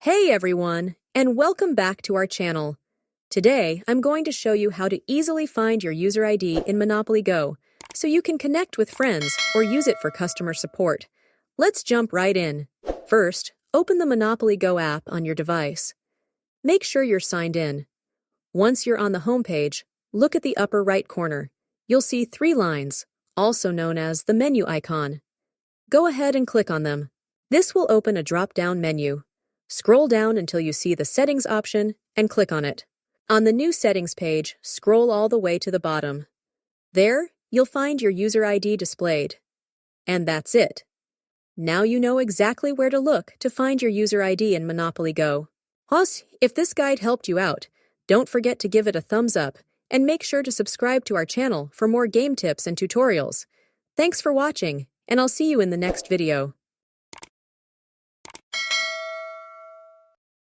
Hey everyone, and welcome back to our channel. Today, I'm going to show you how to easily find your user ID in Monopoly Go, so you can connect with friends or use it for customer support. Let's jump right in. First, open the Monopoly Go app on your device. Make sure you're signed in. Once you're on the home page, look at the upper right corner. You'll see 3 lines, also known as the menu icon. Go ahead and click on them. This will open a drop-down menu. Scroll down until you see the Settings option and click on it. On the New Settings page, scroll all the way to the bottom. There, you'll find your user ID displayed. And that's it. Now you know exactly where to look to find your user ID in Monopoly Go. If this guide helped you out, don't forget to give it a thumbs up and make sure to subscribe to our channel for more game tips and tutorials. Thanks for watching, and I'll see you in the next video.